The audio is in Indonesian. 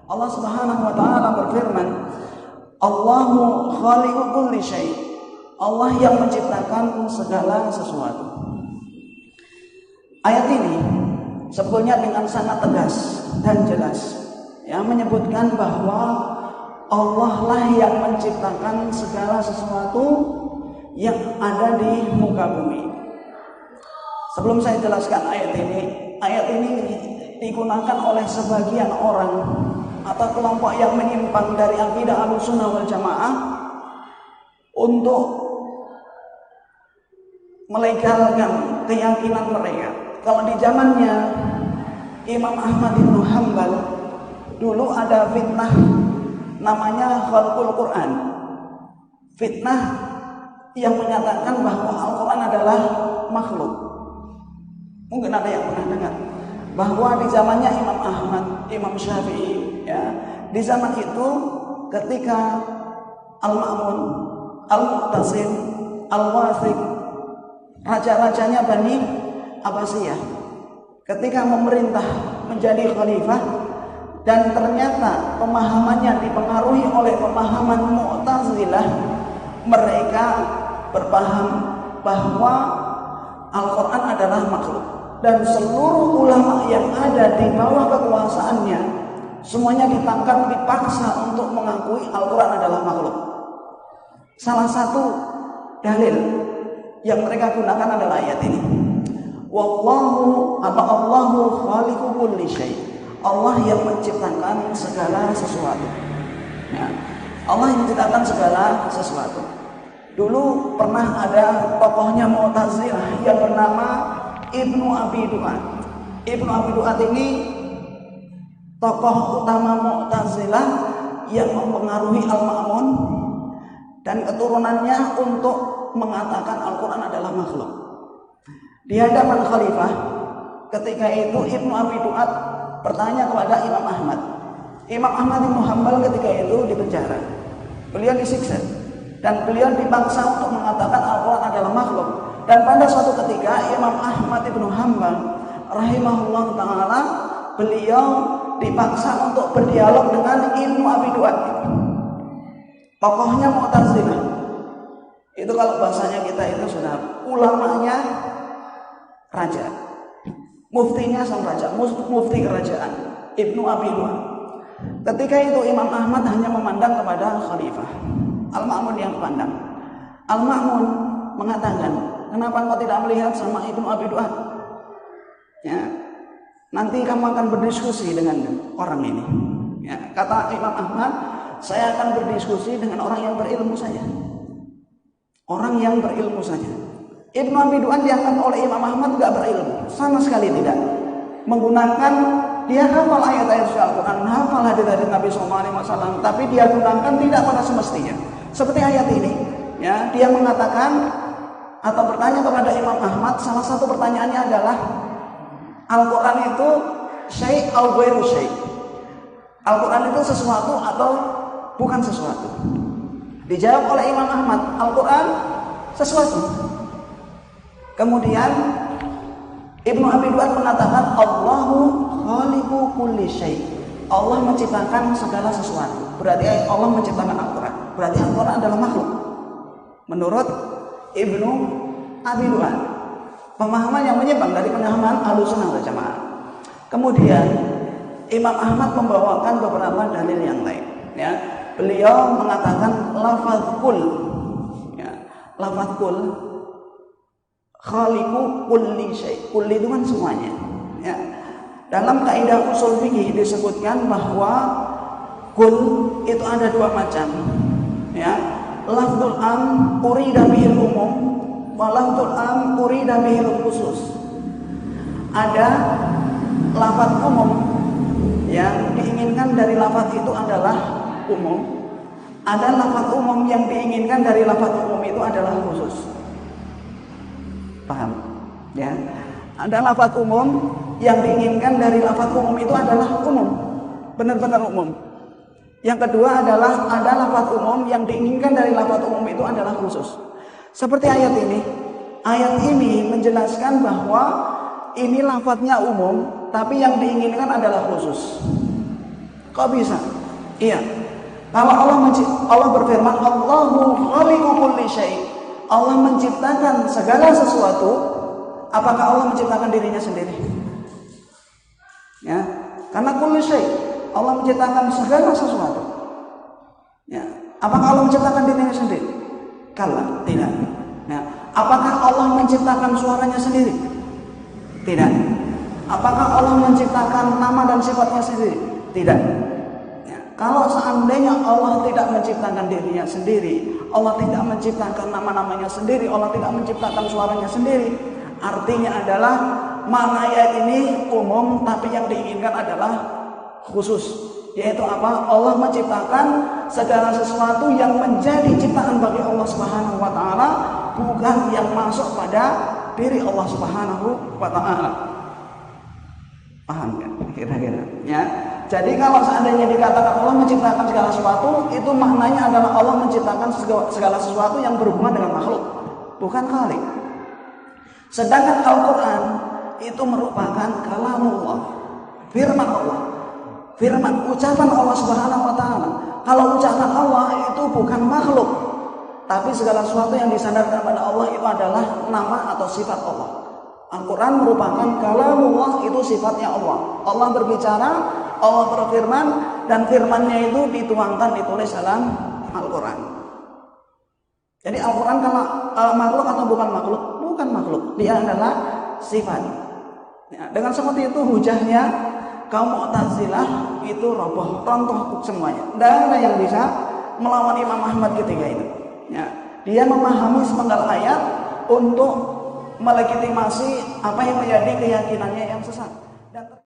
Allah Subhanahu wa taala berfirman, Allahu khaliqu kulli syai'. Allah yang menciptakan segala sesuatu. Ayat ini sebetulnya dengan sangat tegas dan jelas menyebutkan bahwa Allah lah yang menciptakan segala sesuatu yang ada di muka bumi. Sebelum saya jelaskan ayat ini digunakan oleh sebagian orang atau kelompok yang menyimpang dari akidah Ahlussunnah wal Jamaah untuk melegalkan keyakinan mereka. Kalau di zamannya Imam Ahmad bin Hanbal dulu ada fitnah namanya khalqul Quran. Fitnah yang menyatakan bahwa Al-Quran adalah makhluk. Mungkin ada yang pernah dengar bahwa di zamannya Imam Ahmad, Imam Syafi'i, di zaman itu ketika Al-Ma'mun, Al-Mu'tasim, Al-Wathiq, raja-rajanya Bani Abbasiyah, ketika memerintah menjadi khalifah dan ternyata pemahamannya dipengaruhi oleh pemahaman Mu'tazilah, mereka berpaham bahwa Al-Quran adalah makhluk. Dan seluruh ulama yang ada di bawah kekuasaannya semuanya ditangkap, dipaksa untuk mengakui Al-Quran adalah makhluk. Salah satu dalil yang mereka gunakan adalah ayat ini. Allahu khaliqu kulli syai'. Allah yang menciptakan segala sesuatu. Allah yang menciptakan segala sesuatu. Dulu pernah ada tokohnya Mu'tazilah yang bernama Ibnu Abi Duat. Ibnu Abi Duat ini tokoh utama Mu'tazilah yang mempengaruhi Al-Ma'mun dan keturunannya untuk mengatakan Al-Quran adalah makhluk. Di hadapan khalifah ketika itu Ibnu Abi Duat bertanya kepada Imam Ahmad. Imam Ahmad bin Hanbal ketika itu dipenjara. Beliau disiksa dan beliau dipaksa untuk mengatakan Al-Quran adalah makhluk. Dan pada suatu ketika Imam Ahmad bin Hanbal rahimahullah ta'ala, beliau dipaksa untuk berdialog dengan Ibnu Abi Duat, tokohnya Mu'tazilah. Itu kalau bahasanya kita itu sudah ulamanya raja, muftinya sang raja, mufti kerajaan, Ibnu Abi Duat. Ketika itu Imam Ahmad hanya memandang kepada khalifah, Al-Ma'mun yang dipandang. Al-Ma'mun mengatakan, kenapa engkau tidak melihat sama Ibnu Abi Duat? Nanti kamu akan berdiskusi dengan orang ini. Kata Imam Ahmad, saya akan berdiskusi dengan orang yang berilmu saja. Orang yang berilmu saja. Ibnu Abi Duat dianggap oleh Imam Ahmad tidak berilmu, sama sekali tidak. Menggunakan, dia hafal ayat-ayat Al-Quran, hafal hadis-hadis Nabi SAW, tapi dia gunakan tidak pada semestinya. Seperti ayat ini, dia mengatakan atau bertanya kepada Imam Ahmad, salah satu pertanyaannya adalah Al-Quran itu syai' au ghairu syai'. Al-Quran itu sesuatu atau bukan sesuatu? Dijawab oleh Imam Ahmad, Al-Quran sesuatu. Kemudian Ibnu Abi Duat mengatakan Allahu khaliqu kulli syai'. Allah menciptakan segala sesuatu. Berarti Allah menciptakan Al-Quran. Berarti Al-Quran adalah makhluk. Menurut Ibnu Abi Duat, pemahaman yang menyimpang dari pemahaman Ahlussunnah wal Jamaah. Kemudian Imam Ahmad membawakan beberapa dalil yang lain. Beliau mengatakan lafaz kul, lafaz kul khaliqu kulli syai'. Kulli itu kan semuanya. Dalam kaidah usul fikih disebutkan bahwa kul itu ada dua macam. Lafzul am urida bihil umum, wa lafzul am urida bihil khusus. Ada lafaz umum yang diinginkan dari lafaz itu adalah umum. Ada lafaz umum yang diinginkan dari lafaz umum itu adalah khusus. Paham? Ada lafaz umum yang diinginkan dari lafaz umum itu adalah umum, benar-benar umum. Yang kedua adalah ada lafaz umum yang diinginkan dari lafaz umum itu adalah khusus. Seperti ayat ini. Ayat ini menjelaskan bahwa ini lafaznya umum, tapi yang diinginkan adalah khusus. Kok bisa? Iya. Kalau Allah berfirman, Allahu khaliqu kulli syai'. Allah menciptakan segala sesuatu. Apakah Allah menciptakan dirinya sendiri? Ya, karena kulli syai', Allah menciptakan segala sesuatu. Ya, apakah Allah menciptakan dirinya sendiri? Kalla, tidak. Ya, apakah Allah menciptakan suaranya sendiri? Tidak. Apakah Allah menciptakan nama dan sifatnya sendiri? Tidak. Ya, kalau seandainya Allah tidak menciptakan dirinya sendiri, Allah tidak menciptakan nama-namanya sendiri, Allah tidak menciptakan suaranya sendiri, artinya adalah makna ayat ini umum, tapi yang diinginkan adalah khusus. Yaitu apa? Allah menciptakan segala sesuatu yang menjadi ciptaan bagi Allah Subhanahu wa taala, bukan yang masuk pada diri Allah Subhanahu wa taala. Paham kan? Kira-kira ya. Jadi kalau seandainya dikatakan Allah menciptakan segala sesuatu, itu maknanya adalah Allah menciptakan segala sesuatu yang berhubungan dengan makhluk, bukan khalik. Sedangkan Al-Qur'an itu merupakan kalamullah, firman Allah. Firman, ucapan Allah Subhanahu wa taala. Kalau ucapan Allah itu bukan makhluk, tapi segala sesuatu yang disandarkan pada Allah itu adalah nama atau sifat Allah. Al-Quran merupakan kalamullah, itu sifatnya Allah. Allah berbicara, Allah berfirman, dan firmannya itu dituangkan, ditulis dalam Al-Quran. Jadi Al-Quran kalau makhluk atau bukan makhluk? Bukan makhluk, dia adalah sifat. Ya, dengan seperti itu hujahnya kaum Mu'tazilah itu roboh, rontoh semuanya. Tidak ada yang bisa melawan Imam Ahmad ketika itu. Ya, dia memahami sepenggal ayat untuk melegitimasi apa yang menjadi keyakinannya yang sesat.